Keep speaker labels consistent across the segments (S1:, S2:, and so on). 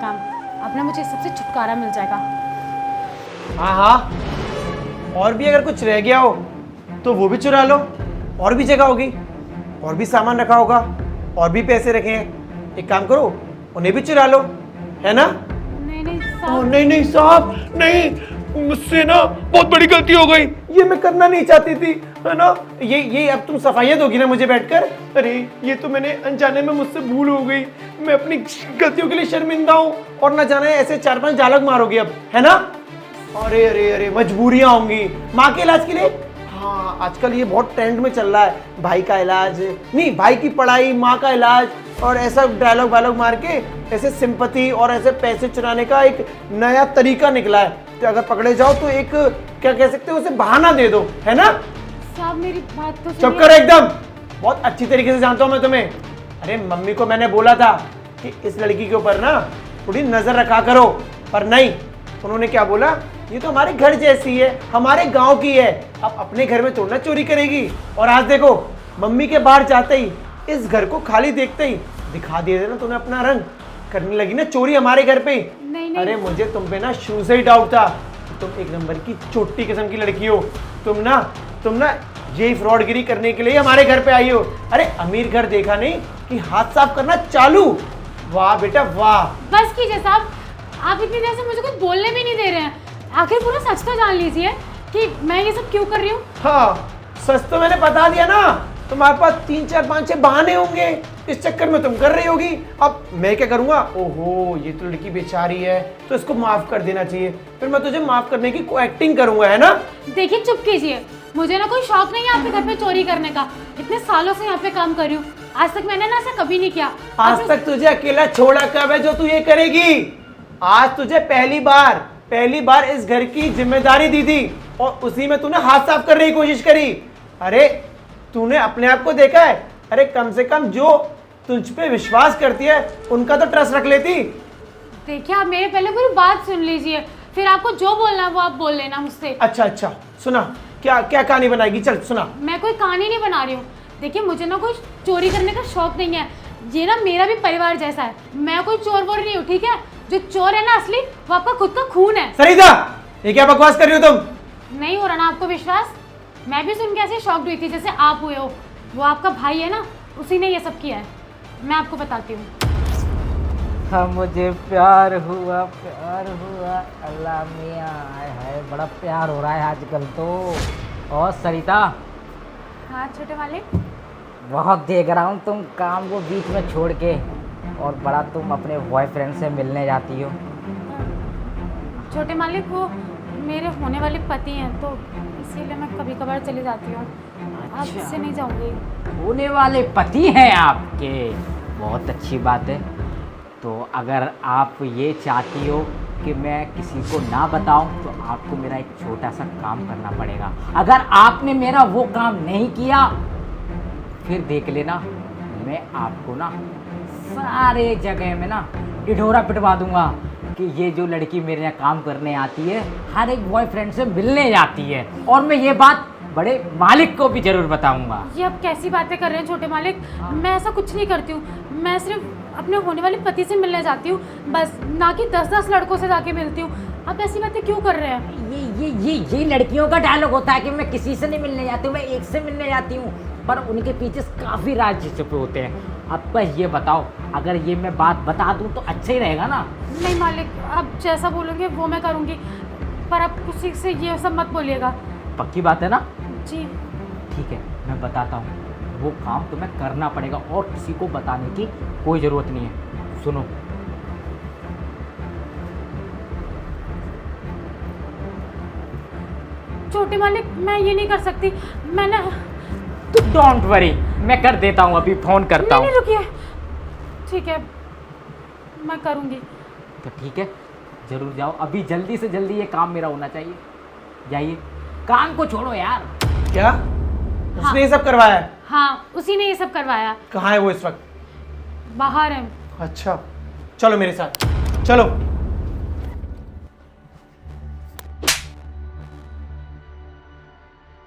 S1: काम, अब ना मुझे सबसे छुटकारा मिल जाएगा।
S2: हाँ हाँ, और भी अगर कुछ रह गया हो तो वो भी चुरा लो। और भी जगह होगी, और भी सामान रखा होगा, और भी पैसे रखे हैं। एक काम करो, उन्हें भी चुरा लो, है ना?
S1: नहीं नहीं
S2: ओ,
S1: साहब,
S2: नहीं नहीं साहब, नहीं, मुझसे ना बहुत बड़ी गलती हो गई। ये मैं करना नहीं चाहती थी, है ना? ये अब तुम सफाइयाँ दोगी ना मुझे बैठकर? अरे ये तो मैंने अनजाने में मुझसे भूल हो गई। मैं अपनी गलतियों के लिए शर्मिंदा हूँ, और ना जाने ऐसे 4-5 डायलॉग मारोगी अब, है ना? अरे अरे अरे, मजबूरियां होंगी माँ के इलाज के लिए। हाँ, आजकल ये बहुत ट्रेंड में चल रहा है, भाई का इलाज नहीं, भाई की पढ़ाई, माँ का इलाज, और ऐसा डायलॉग वायलॉग मार के ऐसे सिंपैथी और ऐसे पैसे चुराने का एक नया तरीका निकला है। तो अगर पकड़े जाओ तो एक, क्या कह सकते हो, उसे बहाना दे दो, है ना?
S1: साहब मेरी बात तो
S2: चुप
S1: सुनिए।
S2: करो एकदम, बहुत अच्छी तरीके से जानता हूं मैं तुम्हें। अरे मम्मी को मैंने बोला था कि इस लड़की के ऊपर ना थोड़ी नजर रखा करो, पर नहीं, उन्होंने क्या बोला, ये तो हमारे घर जैसी है, हमारे गांव की है, अब अपने घर में थोड़ा चोरी करेगी। और आज देखो, मम्मी के बाहर जाते ही, इस घर को खाली देखते ही दिखा दिया ना तूने अपना रंग, करने लगी ना चोरी हमारे घर पे।
S1: नहीं।
S2: अरे मुझे तुम पे ना शुरू से ही डाउट था कि तुम एक नंबर की छोटी किस्म की लड़की हो। तुम ना यही फ्रॉडगिरी करने के लिए हमारे घर पे आई हो। अरे अमीर घर देखा नहीं कि हाथ साफ करना चालू। वाह बेटा वाह।
S1: बस कीजिए साहब, आप इतनी देर से मुझे कुछ बोलने भी नहीं दे रहे हैं। आखिर पूरा सच तो जान लीजिए कि मैं ये सब क्यों कर रही हूँ।
S2: हाँ, सच तो मैंने बता दिया ना। तुम्हारे पास 3-4-5-6 बहाने होंगे, इस चक्कर में तुम कर रही होगी। अब मैं क्या करूंगा, ओहो ये तो लड़की बेचारी है, तो इसको माफ कर देना चाहिए, फिर मैं तुझे माफ करने की को एक्टिंग करूंगा, है ना?
S1: देखिए चुप कीजिए, मुझे ना कोई शौक नहीं है आपके घर पे चोरी करने का। इतने सालों से यहाँ पे काम कर रही हूँ, आज तक मैंने ना ऐसा कभी नहीं किया।
S2: आज तक तुझे अकेला छोड़ा कब है जो तू ये करेगी? आज तुझे पहली बार इस घर की जिम्मेदारी दी थी, और उसी में तूने हाथ साफ करने की कोशिश करी। अरे तूने अपने आप को देखा है? अरे कम से कम जो तुझ पे विश्वास करती है उनका तो ट्रस्ट रख लेती।
S1: देखिए आप मेरे पहले पूरी बात सुन लीजिए, फिर आपको जो बोलना है वो आप बोल लेना मुझसे।
S2: अच्छा, सुना, क्या क्या कहानी बनाएगी? चल सुना।
S1: मैं कोई कहानी नहीं बना रही हूँ। देखिए मुझे ना कोई चोरी करने का शौक नहीं है, ये ना मेरा भी परिवार जैसा है, मैं कोई चोर वोर नहीं हूँ, ठीक है? जो चोर है ना असली, वो आपका खुद का खून है।
S2: सरिता, ये क्या बकवास कर रही हो तुम?
S1: नहीं हो रहा ना आपको विश्वास? मैं भी सुन के ऐसे शॉक्ड हुई थी जैसे आप हुए हो। वो आपका भाई है ना, उसी ने ये सब किया है। मैं आपको बताती हूँ।
S3: हाँ मुझे प्यार हुआ, अल्लाह मियाँ, हाय हाय बड़ा प्यार हो रहा है आजकल तो। और सरिता,
S1: हाँ छोटे मालिक।
S3: बहुत देख रहा हूँ तुम काम को बीच में छोड़ के, और बड़ा तुम अपने बॉयफ्रेंड से मिलने जाती हो।
S1: छोटे मालिक वो मेरे होने वाले पति हैं, तो इसीलिए मैं कभी कभार चली जाती हूँ। आप
S3: अच्छा।
S1: इससे नहीं जाऊँगी।
S3: होने वाले पति हैं आपके, बहुत अच्छी बात है। तो अगर आप ये चाहती हो कि मैं किसी को ना बताऊं, तो आपको मेरा एक छोटा सा काम करना पड़ेगा। अगर आपने मेरा वो काम नहीं किया, फिर देख लेना, मैं आपको ना सारे जगह में ना ढिढोरा पिटवा दूंगा कि ये जो लड़की मेरे यहाँ काम करने आती है, हर एक बॉयफ्रेंड से मिलने जाती है। और मैं ये बात बड़े मालिक को भी जरूर बताऊंगा।
S1: ये आप कैसी बातें कर रहे हैं छोटे मालिक? मैं ऐसा कुछ नहीं करती हूँ, मैं सिर्फ अपने होने वाले पति से मिलने जाती हूँ बस, ना कि 10-10 लड़कों से जाके मिलती हूँ। आप ऐसी बातें क्यों कर रहे हैं?
S3: ये लड़कियों का डायलॉग होता है कि मैं किसी से नहीं मिलने जाती हूँ, मैं एक से मिलने जाती हूँ, पर उनके पीछे काफ़ी राज छुपे होते हैं। अब बस ये बताओ, अगर ये मैं बात बता दूँ तो अच्छा ही रहेगा ना?
S1: नहीं मालिक, आप जैसा बोलोगे वो मैं करूँगी, पर आप किसी से ये सब मत बोलिएगा।
S3: पक्की बात है ना?
S1: जी
S3: ठीक है, मैं बताता हूँ। वो काम तुम्हें करना पड़ेगा और किसी को बताने की कोई ज़रूरत नहीं है। सुनो,
S1: छोटे मालिक, मैं ये नहीं कर सकती। मैंने
S3: तो डोंट वरी, मैं कर देता हूँ, अभी फ़ोन करता हूँ।
S1: नहीं रुकिए, ठीक है मैं करूँगी।
S3: तो ठीक है, ज़रूर जाओ, अभी जल्दी से जल्दी ये काम मेरा होना चाहिए। जाइए, काम को छोड़ो यार।
S2: क्या उसने ये सब करवाया है?
S1: हाँ उसी ने ये सब करवाया।
S2: कहाँ है वो इस वक्त?
S1: बाहर है।
S2: अच्छा, चलो मेरे साथ, चलो।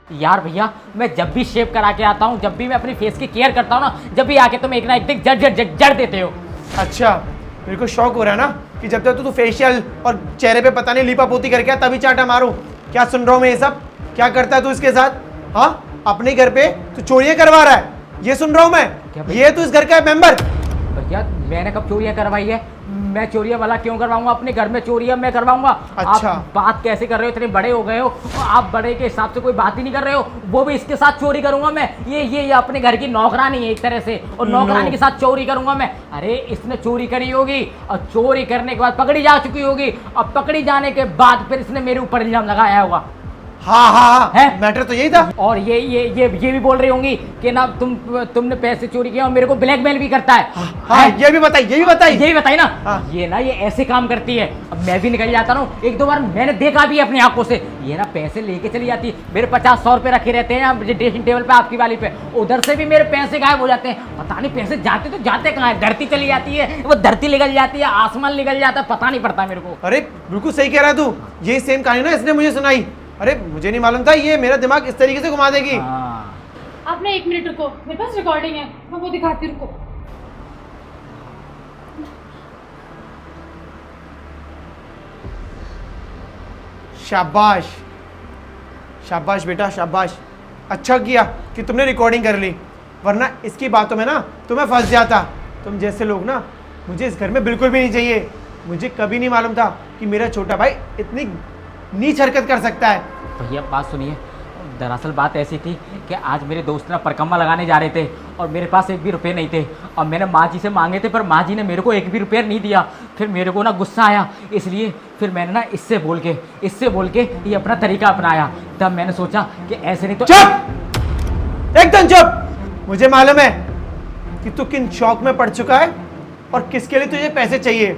S3: यार भैया, मैं जब भी शेव करा के आता हूँ, जब भी मैं अपनी फेस की केयर करता हूँ ना, जब भी आके तुम एक ना एक दिन जड़ देते हो।
S2: अच्छा, मेरे को शौक हो रहा है ना कि जब तक तू फेशियल और चेहरे पे पता नहीं लीपापोती करके आया, तभी चाटा मारूं? क्या सुन रहा हूं मैं ये सब? क्या करता है तू इसके साथ? हाँ, अपने घर पे तू चोरियां करवा रहा है, ये सुन रहा हूं मैं। ये तू इस घर का मेंबर?
S3: भैया मैंने कब चोरियां करवाई है? मैं चोरियां वाला क्यों करवाऊंगा? अपने घर में चोरियां मैं करवाऊंगा?
S2: अच्छा।
S3: आप बात कैसे कर रहे हो? इतने बड़े हो गए हो, आप बड़े के हिसाब से कोई बात ही नहीं कर रहे हो। वो भी इसके साथ चोरी करूंगा मैं? ये अपने घर की नौकरानी है एक तरह से, और नौकरानी के साथ चोरी करूंगा मैं? अरे इसने चोरी करी होगी और चोरी करने के बाद पकड़ी जा चुकी होगी, और पकड़ी जाने के बाद फिर इसने मेरे ऊपर इल्जाम लगाया होगा।
S2: हाँ हाँ हाँ,
S3: है?
S2: मैटर तो यही था।
S3: और ये भी बोल रही होंगी कि ना तुमने पैसे चोरी किए और मेरे को ब्लैकमेल भी करता है।
S2: हाँ, ये भी बताई, ये भी बताई।
S3: यही बताई ना।
S2: हाँ।
S3: ये ऐसे काम करती है। अब मैं भी निकल जाता हूँ, एक दो बार मैंने देखा भी अपनी आंखों से। ये ना पैसे लेके चली जाती है, मेरे 50-100 रुपए रखे रहते हैं ड्रेसिंग टेबल पे आपकी वाली पे, उधर से भी मेरे पैसे गायब हो जाते हैं। पता नहीं पैसे जाते तो जाते कहाँ है? धरती चली जाती है, वो धरती निकल जाती है, आसमान निकल जाता है, पता नहीं पड़ता मेरे को।
S2: अरे बिल्कुल सही कह रहा है तू, ये सेम कहानी ना इसने मुझे सुनाई। अरे मुझे नहीं मालूम था ये मेरा दिमाग इस तरीके से घुमा देगी।
S3: हाँ।
S1: आप ना 1 मिनट रुको, मेरे पास रिकॉर्डिंग है, मैं वो दिखाती हूँ, रुको।
S2: शाबाश शाबाश बेटा शाबाश, अच्छा किया कि तुमने रिकॉर्डिंग कर ली, वरना इसकी बातों में ना तुम्हें फंस जाता। तुम जैसे लोग ना मुझे इस घर में बिल्कुल भी नहीं चाहिए। मुझे कभी नहीं मालूम था कि मेरा छोटा भाई इतनी नीच हरकत कर सकता है।
S3: भैया बात सुनिए, दरअसल बात ऐसी थी कि आज मेरे दोस्त ना परिक्रमा लगाने जा रहे थे और मेरे पास 1 भी रुपये नहीं थे, और मैंने माँ जी से मांगे थे, पर माँ जी ने मेरे को 1 भी रुपया नहीं दिया। फिर मेरे को ना गुस्सा आया, इसलिए फिर मैंने ना इससे बोल के ये अपना तरीका अपनाया। तब मैंने सोचा कि ऐसे नहीं तो
S2: चुप, एकदम चुप। मुझे मालूम है कि तू किन शौक में पड़ चुका है और किसके लिए तुझे पैसे चाहिए।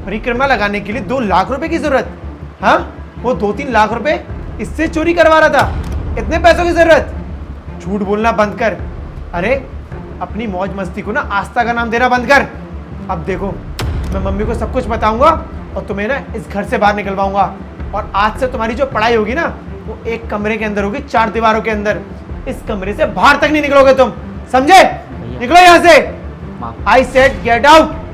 S2: परिक्रमा लगाने के लिए 2 लाख रुपए की जरूरत, हाँ? वो 2-3 लाख रुपए इससे चोरी करवा रहा था, इतने पैसों की जरूरत? झूठ बोलना बंद कर। अरे अपनी मौज मस्ती को ना आस्था का नाम देना बंद कर। अब देखो, मैं मम्मी को सब कुछ बताऊंगा और तुम्हें ना इस घर से बाहर निकलवाऊंगा, और आज से तुम्हारी जो पढ़ाई होगी ना वो एक कमरे के अंदर होगी, 4 दीवारों के अंदर। इस कमरे से बाहर तक नहीं निकलोगे तुम, समझे? निकलो यहाँ से। I said get out.